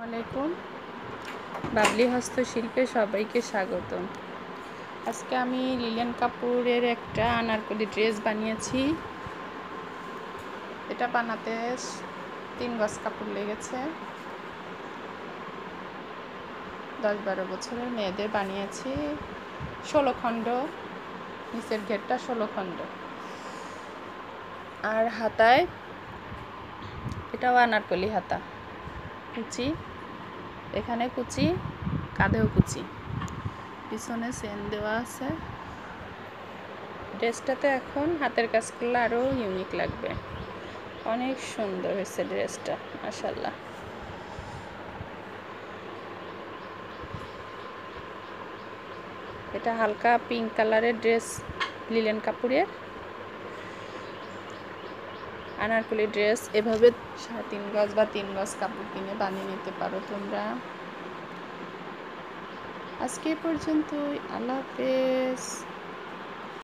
আলাইকুম, বাবলি হস্তশিল্পে সবাইকে স্বাগতম। আজকে আমি লিলেন কাপড়ের একটা আনারকলি ড্রেস বানিয়েছি। এটা বানাতে 3 গজ কাপড় লেগেছে। 10-12 বছরের মেয়েদের বানিয়েছি। 16 খণ্ড, নিচের ঘেরটা 16 খণ্ড। আর হাতায় এটাও আনারকলি হাতা, কুচি, এখানে কুচি, কাঁধেও কুচি, পিছনে চেন দেওয়া আছে। ড্রেসটাতে এখন হাতের কাজ করলে আরও ইউনিক লাগবে। অনেক সুন্দর হয়েছে ড্রেসটা, মাশাআল্লাহ। এটা হালকা পিঙ্ক কালারের ড্রেস, লিলেন কাপড়ের আনারকলি ড্রেস। এভাবে 3.5 গজ বা 3 গজ কাপড় কিনে বানিয়ে নিতে পারো তোমরা। আজকে পর্যন্তই, আল্লাহ হাফেজ।